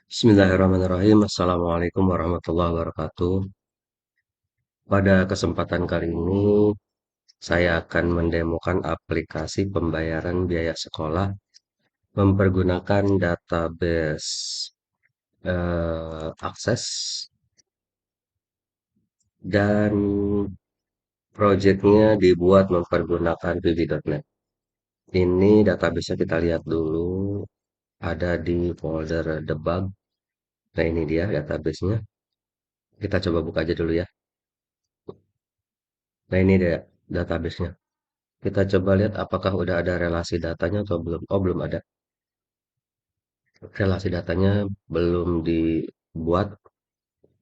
Bismillahirrahmanirrahim. Assalamualaikum warahmatullahi wabarakatuh. Pada kesempatan kali ini, saya akan mendemokan aplikasi pembayaran biaya sekolah mempergunakan database akses dan proyeknya dibuat mempergunakan VB.NET. Ini database kita lihat dulu, ada di folder debug. Nah, ini dia database-nya. Kita coba buka aja dulu ya. Nah, ini dia database-nya. Kita coba lihat apakah udah ada relasi datanya atau belum. Oh, belum ada. Relasi datanya belum dibuat.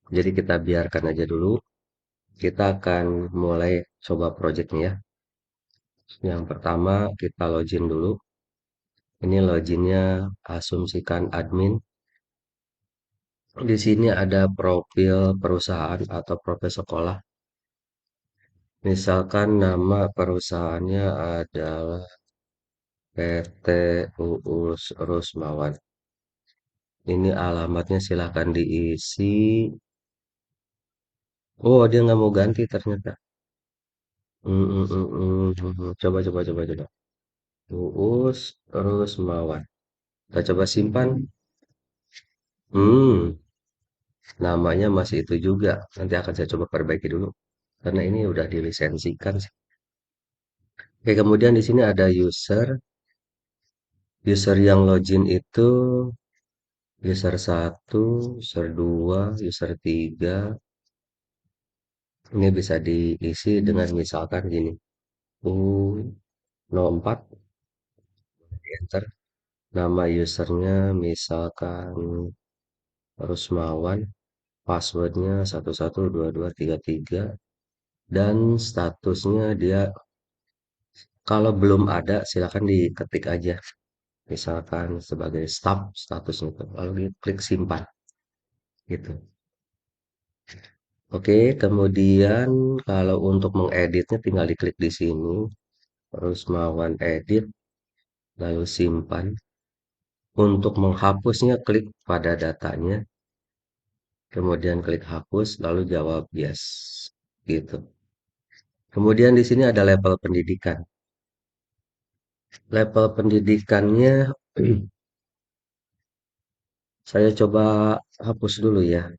Jadi kita biarkan aja dulu. Kita akan mulai coba projectnya ya. Yang pertama kita login dulu. Ini loginnya asumsikan admin. Di sini ada profil perusahaan atau profil sekolah. Misalkan nama perusahaannya adalah PT Uus Rusmawan. Ini alamatnya silahkan diisi. Oh, dia nggak mau ganti ternyata. Coba, coba, coba, coba. Uus terus Mawar. Kita coba simpan. Hmm, namanya masih itu juga. Nanti akan saya coba perbaiki dulu. Karena ini udah dilisensikan sih. Oke, kemudian di sini ada user. User yang login itu user satu, user 2, user 3. Ini bisa diisi dengan misalkan gini. U04, enter. Nama usernya misalkan Rusmawan, passwordnya 112233, dan statusnya dia kalau belum ada silakan diketik aja. Misalkan sebagai staff statusnya itu. Lalu diklik simpan gitu. Oke, kemudian kalau untuk mengeditnya tinggal diklik di sini, Rusmawan edit, lalu simpan. Untuk menghapusnya klik pada datanya, kemudian klik hapus, lalu jawab yes. Gitu. Kemudian di sini ada level pendidikan. Level pendidikannya saya coba hapus dulu ya.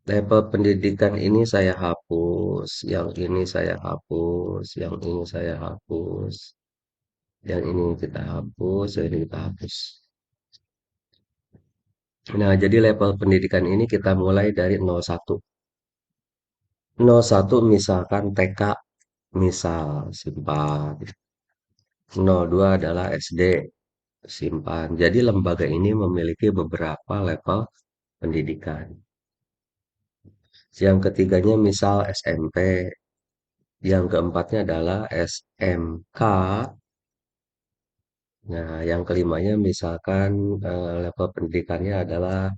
Level pendidikan ini saya hapus, yang ini saya hapus, yang ini saya hapus, yang ini kita hapus, yang ini kita hapus. Nah, jadi level pendidikan ini kita mulai dari 01. 01 misalkan TK, misal simpan. 02 adalah SD, simpan. Jadi lembaga ini memiliki beberapa level pendidikan. Yang ketiganya misal SMP, yang keempatnya adalah SMK. Nah, yang kelimanya misalkan level pendidikannya adalah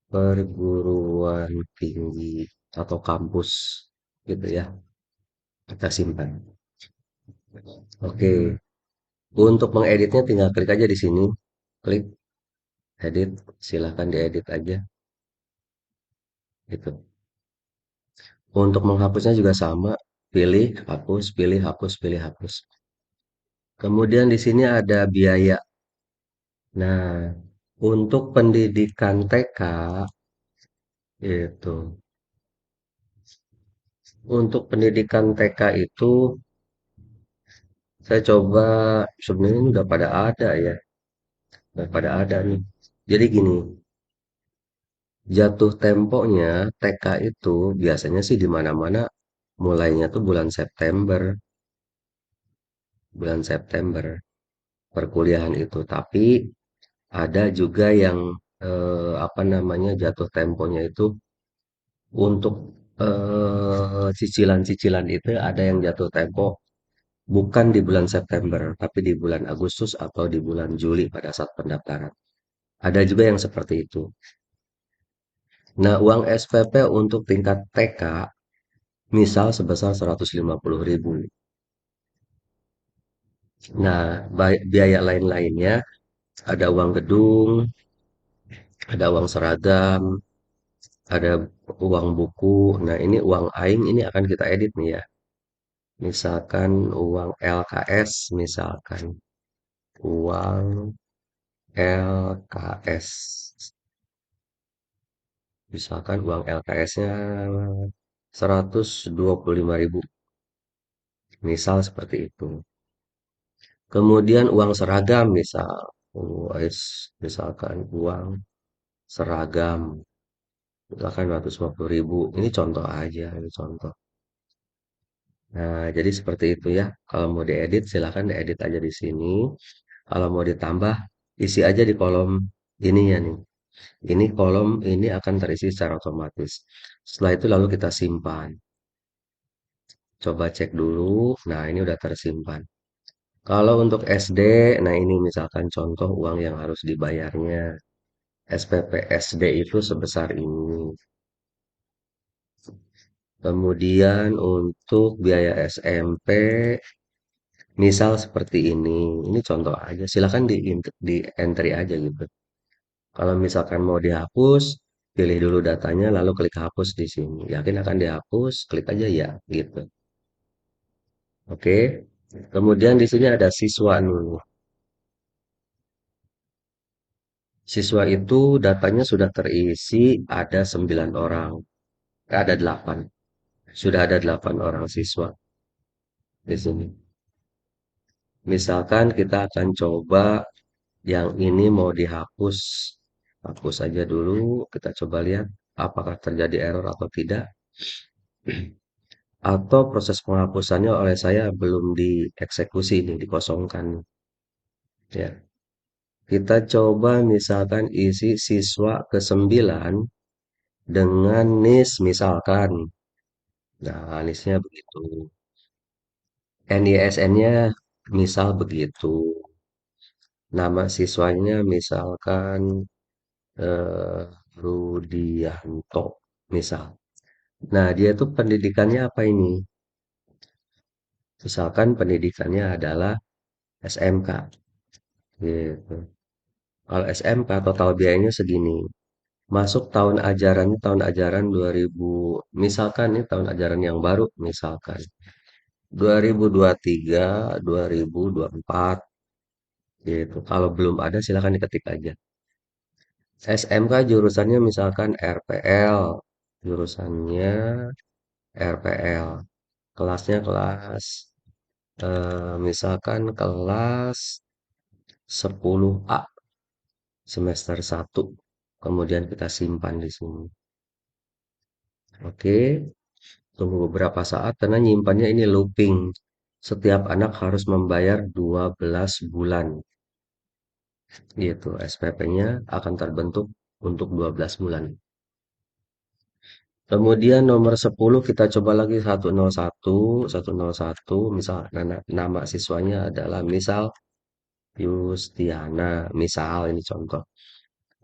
perguruan tinggi atau kampus gitu ya. Kita simpan. Oke, untuk mengeditnya tinggal klik aja di sini, klik edit, silahkan diedit aja gitu. Untuk menghapusnya juga sama, pilih, hapus, pilih, hapus, pilih, hapus. Kemudian di sini ada biaya. Nah, untuk pendidikan TK itu, untuk pendidikan TK itu saya coba sebenarnya ini udah pada ada ya, udah pada ada nih. Jadi gini, jatuh temponya TK itu biasanya sih di mana-mana mulainya tuh bulan September perkuliahan itu. Tapi ada juga yang apa namanya jatuh temponya itu untuk cicilan-cicilan itu ada yang jatuh tempo bukan di bulan September, tapi di bulan Agustus atau di bulan Juli pada saat pendaftaran. Ada juga yang seperti itu. Nah, uang SPP untuk tingkat TK misal sebesar 150.000. Nah, biaya lain-lainnya ada uang gedung, ada uang seragam, ada uang buku. Nah, ini uang aing ini akan kita edit nih ya. Misalkan uang LKS, misalkan uang LKS. Misalkan uang LKS-nya 125.000. Misal seperti itu. Kemudian uang seragam misal, misalkan uang seragam, misalkan 150.000. Ini contoh aja, ini contoh. Nah, jadi seperti itu ya. Kalau mau diedit, silahkan diedit aja di sini. Kalau mau ditambah, isi aja di kolom ini ya nih. Ini kolom ini akan terisi secara otomatis. Setelah itu lalu kita simpan. Coba cek dulu. Nah, ini udah tersimpan. Kalau untuk SD, nah ini misalkan contoh uang yang harus dibayarnya. SPP SD itu sebesar ini. Kemudian untuk biaya SMP, misal seperti ini. Ini contoh aja. Silakan di entry aja gitu. Kalau misalkan mau dihapus, pilih dulu datanya, lalu klik hapus di sini. Yakin akan dihapus, klik aja ya, gitu. Oke. Kemudian di sini ada siswa nih. Siswa itu datanya sudah terisi ada 9 orang. Ada 8. Sudah ada 8 orang siswa di sini. Misalkan kita akan coba yang ini mau dihapus. Hapus saja dulu. Kita coba lihat apakah terjadi error atau tidak. Atau proses penghapusannya oleh saya belum dieksekusi ini, dikosongkan. Ya. Kita coba misalkan isi siswa ke-9 dengan NIS misalkan. Nah, NIS-nya begitu. NISN-nya misal begitu. Nama siswanya misalkan eh, Rudianto misal. Nah, dia tuh pendidikannya apa ini? Misalkan pendidikannya adalah SMK gitu. Kalau SMK total biayanya segini. Masuk tahun ajaran 2000, misalkan ini tahun ajaran yang baru misalkan 2023 2024 gitu. Kalau belum ada silakan diketik aja. SMK jurusannya misalkan RPL, jurusannya RPL, kelasnya kelas misalkan kelas 10A semester 1. Kemudian kita simpan di sini. Oke, tunggu beberapa saat karena nyimpannya ini looping. Setiap anak harus membayar 12 bulan. Gitu, SPP-nya akan terbentuk untuk 12 bulan. Kemudian nomor 10 kita coba lagi 101, misal nama siswanya adalah misal Yustiana, misal ini contoh.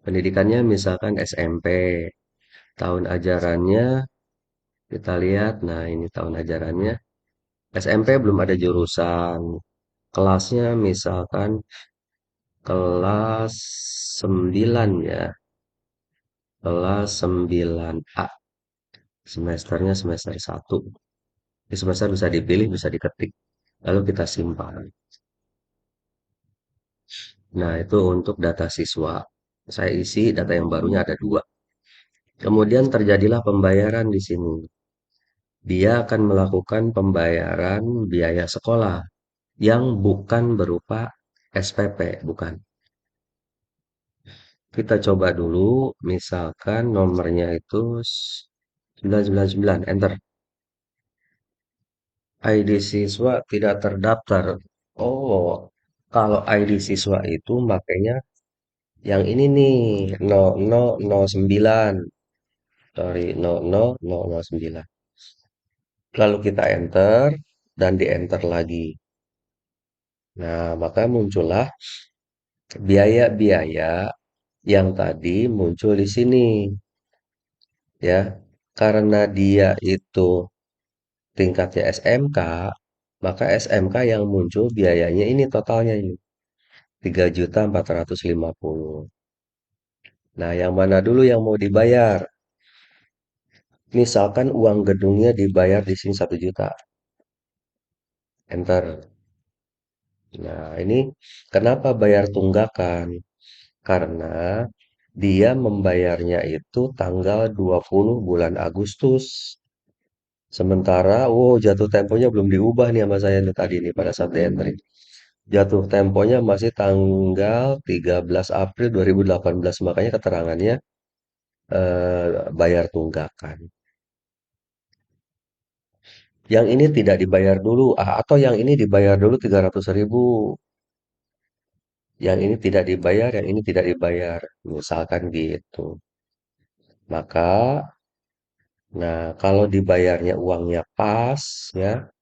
Pendidikannya misalkan SMP. Tahun ajarannya kita lihat, nah ini tahun ajarannya. SMP belum ada jurusan. Kelasnya misalkan kelas 9 ya. Kelas 9A. Semesternya semester 1. Di semester bisa dipilih, bisa diketik. Lalu kita simpan. Nah, itu untuk data siswa. Saya isi data yang barunya ada 2. Kemudian terjadilah pembayaran di sini. Dia akan melakukan pembayaran biaya sekolah yang bukan berupa SPP, bukan. Kita coba dulu, misalkan nomornya itu 999, enter. ID siswa tidak terdaftar. Oh, kalau ID siswa itu makanya yang ini nih 0009. Sorry, 0009. Lalu kita enter dan di enter lagi. Nah, maka muncullah biaya-biaya yang tadi muncul di sini ya. Karena dia itu tingkatnya SMK, maka SMK yang muncul biayanya ini totalnya ini 3.450. Nah, yang mana dulu yang mau dibayar? Misalkan uang gedungnya dibayar di sini 1 juta. Enter. Nah, ini kenapa bayar tunggakan? Karena dia membayarnya itu tanggal 20 bulan Agustus. Sementara, wow, jatuh temponya belum diubah nih sama saya nih tadi nih pada saat di entry. Jatuh temponya masih tanggal 13 April 2018. Makanya keterangannya bayar tunggakan. Yang ini tidak dibayar dulu, atau yang ini dibayar dulu 300.000. Yang ini tidak dibayar, yang ini tidak dibayar. Misalkan gitu. Maka, nah kalau dibayarnya uangnya pas, ya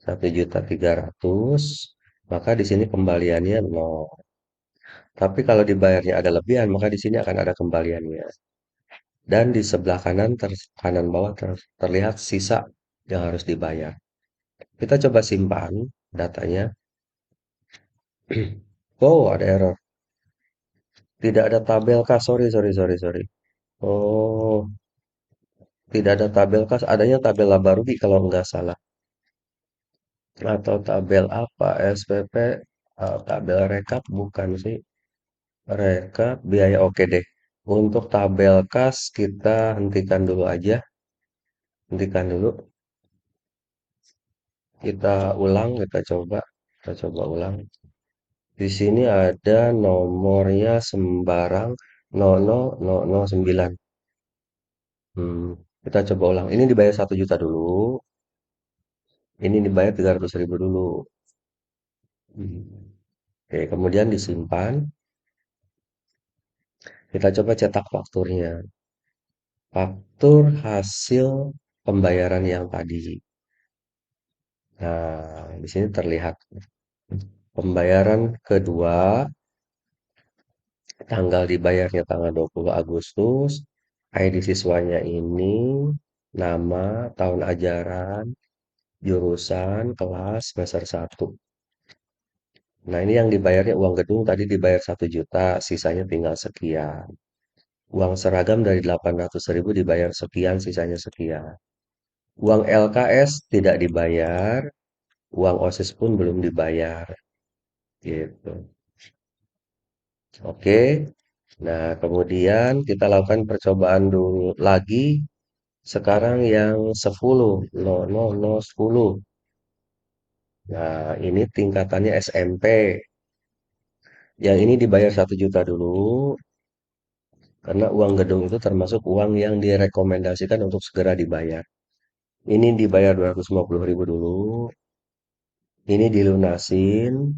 1.300.000, maka di sini kembaliannya nol. Tapi kalau dibayarnya ada lebihan, maka di sini akan ada kembaliannya. Dan di sebelah kanan, kanan bawah terlihat sisa yang harus dibayar. Kita coba simpan datanya. Oh, ada error. Tidak ada tabel kas. Sorry, sorry, sorry, sorry. Oh, tidak ada tabel kas. Adanya tabel laba rugi kalau nggak salah. Atau tabel apa? SPP, tabel rekap bukan sih. Rekap biaya oke deh. Untuk tabel kas kita hentikan dulu aja. Hentikan dulu. Kita ulang, kita coba ulang. Di sini ada nomornya sembarang 00009. Hmm, kita coba ulang. Ini dibayar 1 juta dulu. Ini dibayar 300.000 dulu. Hmm. Oke, kemudian disimpan. Kita coba cetak fakturnya. Faktur hasil pembayaran yang tadi. Nah, di sini terlihat pembayaran kedua, tanggal dibayarnya tanggal 20 Agustus, ID siswanya ini, nama, tahun ajaran, jurusan, kelas, semester 1. Nah, ini yang dibayarnya uang gedung tadi dibayar 1 juta, sisanya tinggal sekian. Uang seragam dari 800.000 dibayar sekian, sisanya sekian. Uang LKS tidak dibayar, uang OSIS pun belum dibayar. Gitu. Oke. Nah, kemudian kita lakukan percobaan dulu lagi. Sekarang yang 10, 10. Nah, ini tingkatannya SMP. Yang ini dibayar 1 juta dulu, karena uang gedung itu termasuk uang yang direkomendasikan untuk segera dibayar. Ini dibayar 250.000 dulu, ini dilunasin,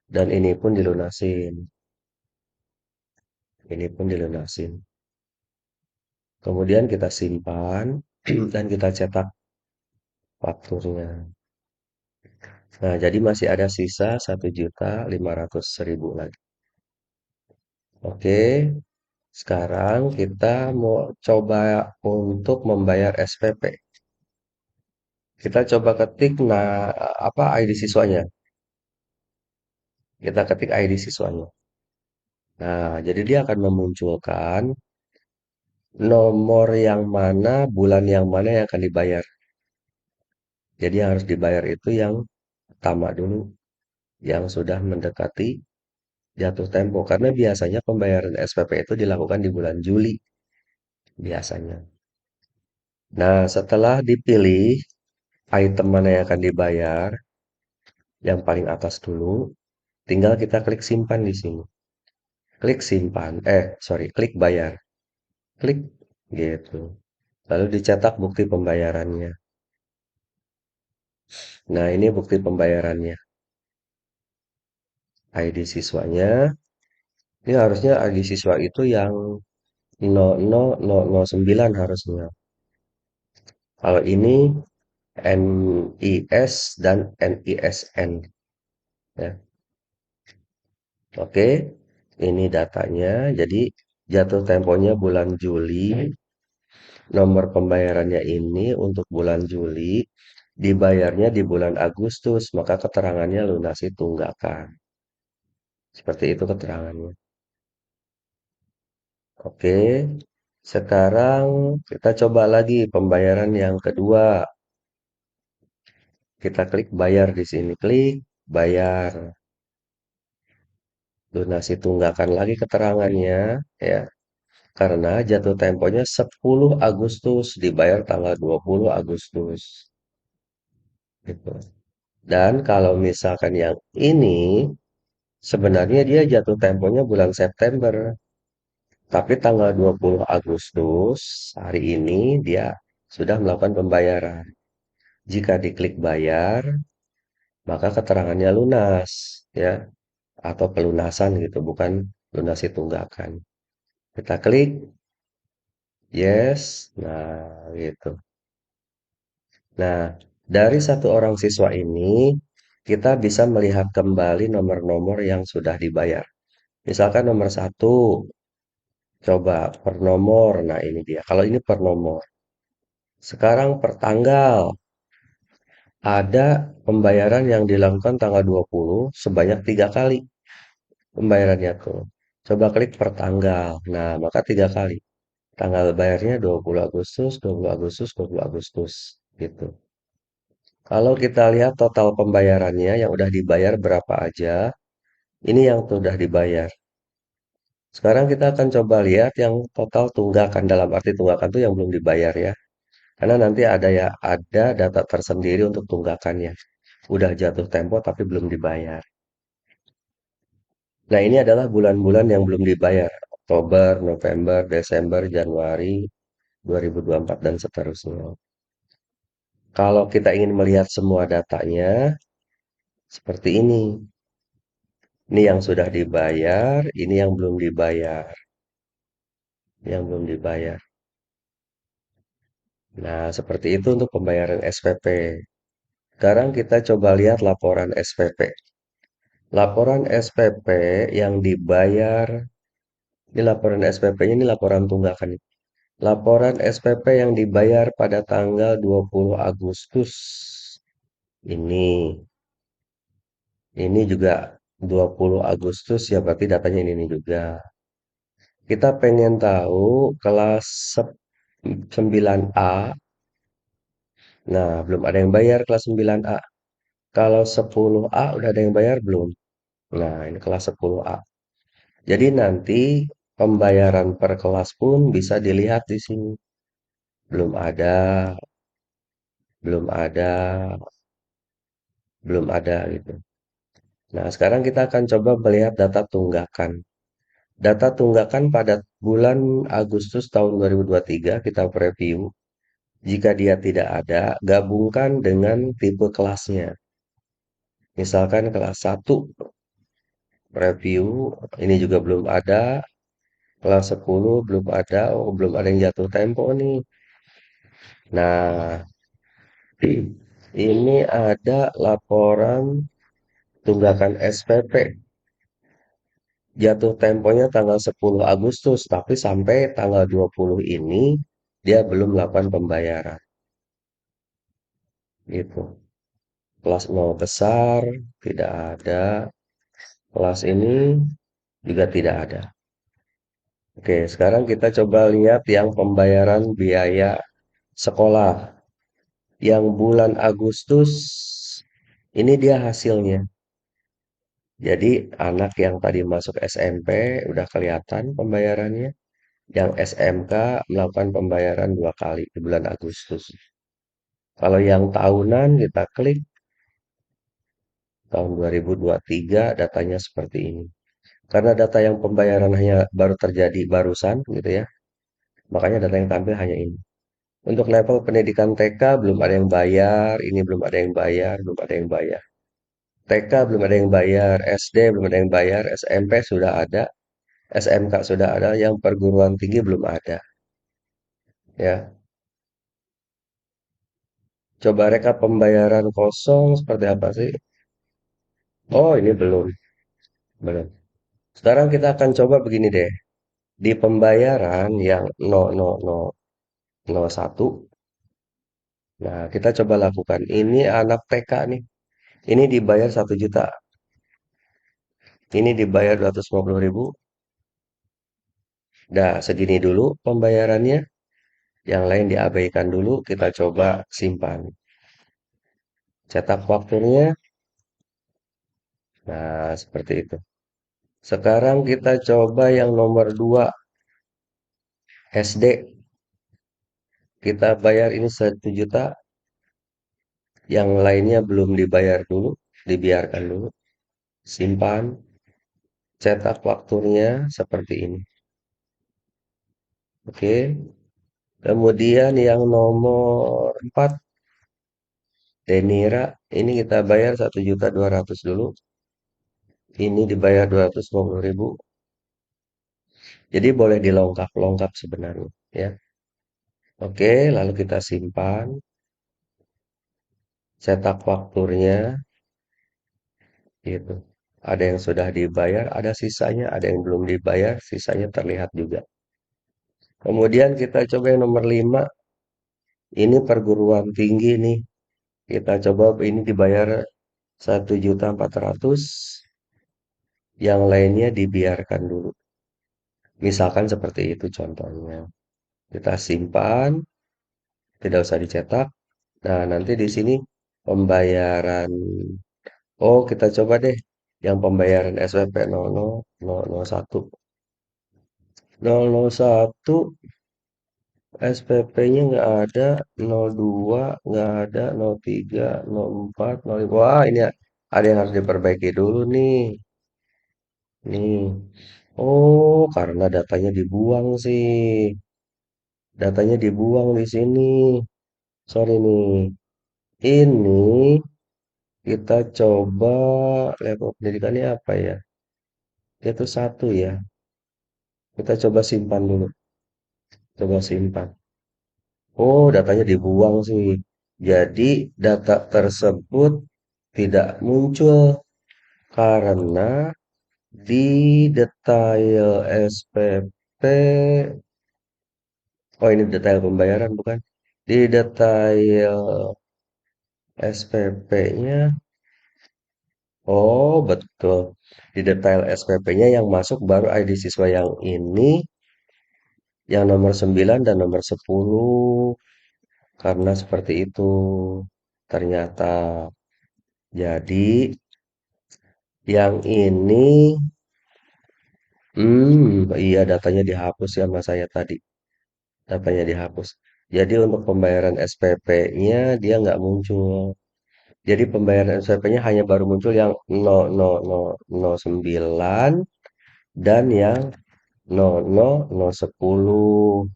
dan ini pun dilunasin. Ini pun dilunasin. Kemudian kita simpan, dan kita cetak fakturnya. Nah, jadi masih ada sisa 1.500.000 lagi. Oke, sekarang kita mau coba untuk membayar SPP. Kita coba ketik apa ID siswanya. Kita ketik ID siswanya. Nah, jadi dia akan memunculkan nomor yang mana, bulan yang mana yang akan dibayar. Jadi yang harus dibayar itu yang pertama dulu, yang sudah mendekati jatuh tempo. Karena biasanya pembayaran SPP itu dilakukan di bulan Juli, biasanya. Nah, setelah dipilih item mana yang akan dibayar, yang paling atas dulu, tinggal kita klik simpan di sini. Klik simpan, sorry, klik bayar. Klik, gitu. Lalu dicetak bukti pembayarannya. Nah, ini bukti pembayarannya. ID siswanya. Ini harusnya ID siswa itu yang 00009 harusnya. Kalau ini NIS dan NISN. Ya. Oke, ini datanya. Jadi jatuh temponya bulan Juli. Nomor pembayarannya ini untuk bulan Juli. Dibayarnya di bulan Agustus. Maka keterangannya lunasi tunggakan. Seperti itu keterangannya. Oke, sekarang kita coba lagi pembayaran yang kedua. Kita klik bayar di sini, klik bayar. Lunasi tunggakan lagi keterangannya, ya. Karena jatuh temponya 10 Agustus, dibayar tanggal 20 Agustus. Gitu. Dan kalau misalkan yang ini, sebenarnya dia jatuh temponya bulan September. Tapi tanggal 20 Agustus, hari ini dia sudah melakukan pembayaran. Jika diklik bayar, maka keterangannya lunas, ya, atau pelunasan gitu, bukan lunasi tunggakan. Kita klik yes, nah gitu. Nah, dari satu orang siswa ini, kita bisa melihat kembali nomor-nomor yang sudah dibayar. Misalkan nomor satu, coba per nomor. Nah, ini dia. Kalau ini per nomor. Sekarang per tanggal. Ada pembayaran yang dilakukan tanggal 20 sebanyak 3 kali pembayarannya tuh. Coba klik per tanggal. Nah, maka 3 kali. Tanggal bayarnya 20 Agustus, 20 Agustus, 20 Agustus. Gitu. Kalau kita lihat total pembayarannya yang udah dibayar berapa aja, ini yang sudah dibayar. Sekarang kita akan coba lihat yang total tunggakan. Dalam arti tunggakan itu yang belum dibayar ya. Karena nanti ada ya, ada data tersendiri untuk tunggakannya. Udah jatuh tempo tapi belum dibayar. Nah, ini adalah bulan-bulan yang belum dibayar. Oktober, November, Desember, Januari 2024 dan seterusnya. Kalau kita ingin melihat semua datanya, seperti ini. Ini yang sudah dibayar, ini yang belum dibayar. Yang belum dibayar. Nah, seperti itu untuk pembayaran SPP. Sekarang kita coba lihat laporan SPP. Laporan SPP yang dibayar, ini laporan SPP-nya, ini laporan tunggakan. Laporan SPP yang dibayar pada tanggal 20 Agustus. Ini. Ini juga 20 Agustus ya berarti datanya ini juga. Kita pengen tahu kelas 9A. Nah, belum ada yang bayar kelas 9A. Kalau 10A udah ada yang bayar belum? Nah, ini kelas 10A. Jadi nanti pembayaran per kelas pun bisa dilihat di sini. Belum ada, belum ada, belum ada gitu. Nah, sekarang kita akan coba melihat data tunggakan. Data tunggakan pada bulan Agustus tahun 2023 kita preview. Jika dia tidak ada, gabungkan dengan tipe kelasnya. Misalkan kelas 1 review, ini juga belum ada. Kelas 10 belum ada, oh belum ada yang jatuh tempo nih. Nah, ini ada laporan tunggakan SPP. Jatuh temponya tanggal 10 Agustus, tapi sampai tanggal 20 ini dia belum melakukan pembayaran. Gitu. Kelas 0 besar, tidak ada. Kelas ini juga tidak ada. Oke, sekarang kita coba lihat yang pembayaran biaya sekolah. Yang bulan Agustus, ini dia hasilnya. Jadi anak yang tadi masuk SMP udah kelihatan pembayarannya. Yang SMK melakukan pembayaran 2 kali di bulan Agustus. Kalau yang tahunan kita klik tahun 2023 datanya seperti ini. Karena data yang pembayaran hanya baru terjadi barusan gitu ya. Makanya data yang tampil hanya ini. Untuk level pendidikan TK belum ada yang bayar, ini belum ada yang bayar, belum ada yang bayar. TK belum ada yang bayar, SD belum ada yang bayar, SMP sudah ada, SMK sudah ada, yang perguruan tinggi belum ada. Ya, coba rekap pembayaran kosong seperti apa sih? Oh, ini belum, belum. Sekarang kita akan coba begini deh. Di pembayaran yang 0001, nah kita coba lakukan. Ini anak TK nih. Ini dibayar 1 juta. Ini dibayar 250 ribu. Nah, segini dulu pembayarannya, yang lain diabaikan dulu, kita coba simpan. Cetak waktunya, nah seperti itu. Sekarang kita coba yang nomor 2 SD. Kita bayar ini 1 juta, yang lainnya belum dibayar dulu, dibiarkan dulu. Simpan, cetak waktunya seperti ini. Oke. Kemudian yang nomor 4 Denira, ini kita bayar 1.200.000 dulu. Ini dibayar 250.000. Jadi boleh dilongkap-longkap sebenarnya, ya. Oke, lalu kita simpan, cetak fakturnya, gitu. Ada yang sudah dibayar, ada sisanya, ada yang belum dibayar, sisanya terlihat juga. Kemudian kita coba yang nomor 5, ini perguruan tinggi nih. Kita coba ini dibayar 1.400.000, yang lainnya dibiarkan dulu. Misalkan seperti itu contohnya. Kita simpan, tidak usah dicetak. Nah, nanti di sini pembayaran. Oh, kita coba deh yang pembayaran SPP 0001. 001 SPP-nya nggak ada, 02 nggak ada, 03, 04, 05. Wah, ini ada yang harus diperbaiki dulu nih. Nih. Oh, karena datanya dibuang sih. Datanya dibuang di sini. Sorry nih. Ini kita coba level pendidikannya apa ya? Itu satu ya. Kita coba simpan dulu. Coba simpan. Oh, datanya dibuang sih. Jadi data tersebut tidak muncul karena di detail SPP. Oh, ini detail pembayaran bukan? Di detail SPP-nya. Oh, betul. Di detail SPP-nya yang masuk baru ID siswa yang ini, yang nomor 9 dan nomor 10. Karena seperti itu. Ternyata. Jadi, yang ini, iya datanya dihapus ya mas saya tadi. Datanya dihapus. Jadi untuk pembayaran SPP-nya dia nggak muncul. Jadi pembayaran SPP-nya hanya baru muncul yang 00009 dan yang 00010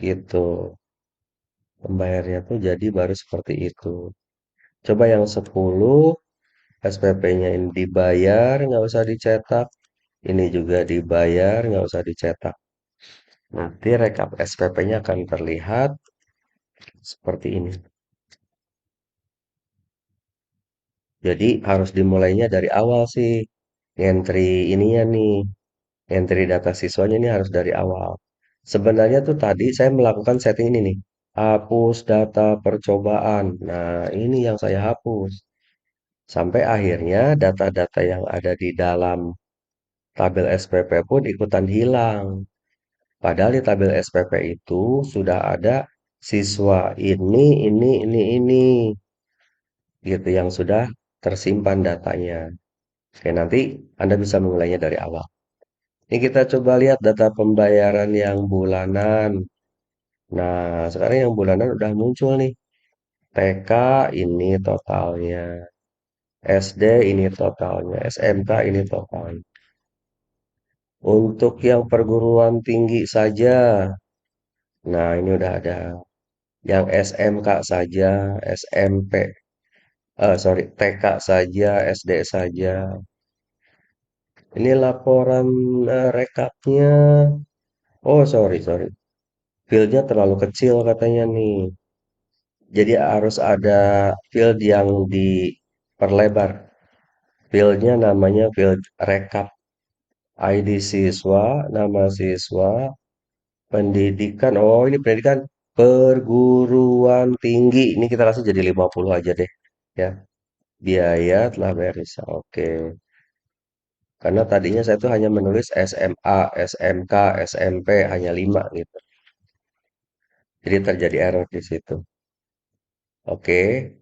gitu. Pembayarnya tuh jadi baru seperti itu. Coba yang 10 SPP-nya ini dibayar, nggak usah dicetak. Ini juga dibayar, nggak usah dicetak. Nanti rekap SPP-nya akan terlihat seperti ini. Jadi harus dimulainya dari awal sih. Entry ininya nih. Entry data siswanya ini harus dari awal. Sebenarnya tuh tadi saya melakukan setting ini nih. Hapus data percobaan. Nah, ini yang saya hapus. Sampai akhirnya data-data yang ada di dalam tabel SPP pun ikutan hilang. Padahal di tabel SPP itu sudah ada siswa ini, gitu yang sudah tersimpan datanya. Oke, nanti Anda bisa memulainya dari awal. Ini kita coba lihat data pembayaran yang bulanan. Nah, sekarang yang bulanan udah muncul nih. TK ini totalnya. SD ini totalnya. SMK ini totalnya. Untuk yang perguruan tinggi saja. Nah, ini udah ada. Yang SMK saja, SMP. Sorry, TK saja, SD saja. Ini laporan rekapnya. Oh, sorry. Fieldnya terlalu kecil katanya nih. Jadi harus ada field yang diperlebar. Fieldnya namanya field rekap. ID siswa, nama siswa, pendidikan. Oh, ini pendidikan perguruan tinggi. Ini kita kasih jadi 50 aja deh. Ya, biaya telah bayar. Oke. Karena tadinya saya tuh hanya menulis SMA, SMK, SMP hanya 5 gitu. Jadi terjadi error di situ. Oke,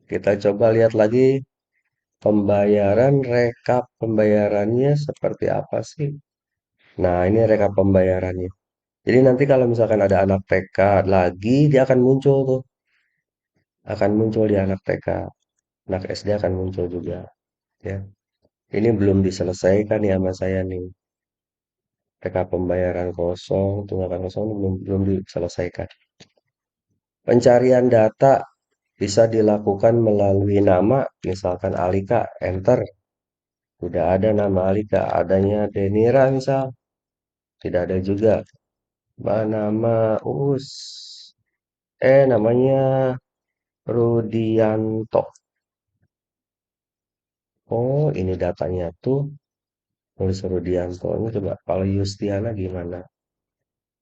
kita coba lihat lagi pembayaran, rekap pembayarannya seperti apa sih? Nah, ini rekap pembayarannya. Jadi nanti kalau misalkan ada anak TK lagi, dia akan muncul tuh. Akan muncul di anak TK. Anak SD akan muncul juga. Ya, ini belum diselesaikan ya sama saya nih. Rekap pembayaran kosong, tunggakan kosong belum diselesaikan. Pencarian data bisa dilakukan melalui nama, misalkan Alika, enter. Sudah ada nama Alika, adanya Denira misal, tidak ada juga. Nama Us, namanya Rudianto. Oh, ini datanya tuh nulis Rudianto. Ini coba kalau Yustiana gimana?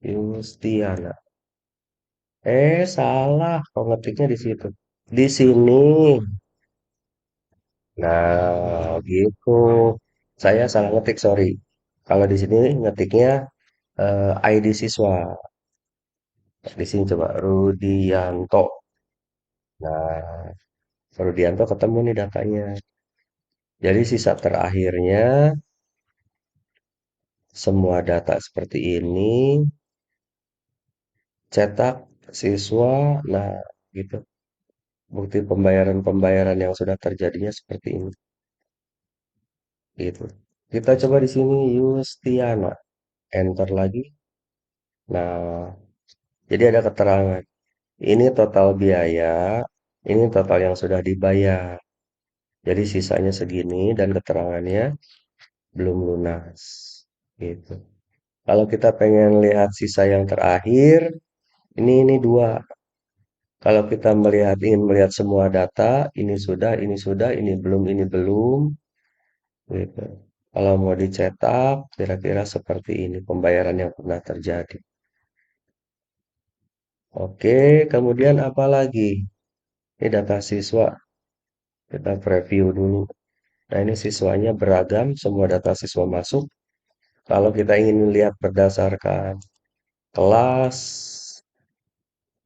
Yustiana. Salah. Kau ngetiknya di situ. Di sini. Nah, gitu. Saya salah ngetik, sorry. Kalau di sini ngetiknya ID siswa. Di sini coba Rudianto. Nah, Rudianto ketemu nih datanya. Jadi sisa terakhirnya semua data seperti ini, cetak siswa, nah gitu. Bukti pembayaran-pembayaran yang sudah terjadinya seperti ini, gitu. Kita coba di sini Yustiana, enter lagi. Nah, jadi ada keterangan. Ini total biaya, ini total yang sudah dibayar. Jadi sisanya segini dan keterangannya belum lunas. Gitu. Kalau kita pengen lihat sisa yang terakhir, ini dua. Kalau kita ingin melihat semua data, ini belum, gitu. Kalau mau dicetak, kira-kira seperti ini pembayaran yang pernah terjadi. Oke, kemudian apa lagi? Ini data siswa, kita preview dulu. Nah, ini siswanya beragam, semua data siswa masuk. Kalau kita ingin lihat berdasarkan kelas,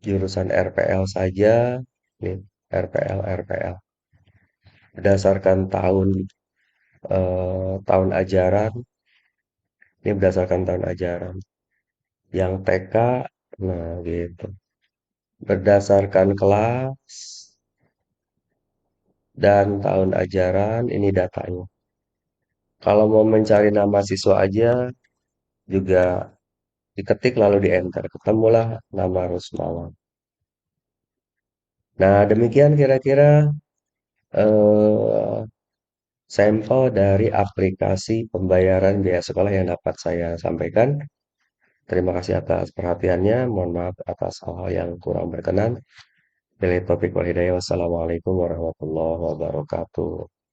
jurusan RPL saja, nih, RPL. Berdasarkan tahun ajaran, ini berdasarkan tahun ajaran. Yang TK, nah gitu. Berdasarkan kelas dan tahun ajaran, ini datanya. Kalau mau mencari nama siswa aja, juga diketik lalu di enter. Ketemulah nama Rusmawang. Nah, demikian kira-kira eh, sampel dari aplikasi pembayaran biaya sekolah yang dapat saya sampaikan. Terima kasih atas perhatiannya. Mohon maaf atas hal-hal yang kurang berkenan. Dari topik wal hidayah. Wassalamualaikum warahmatullahi wabarakatuh.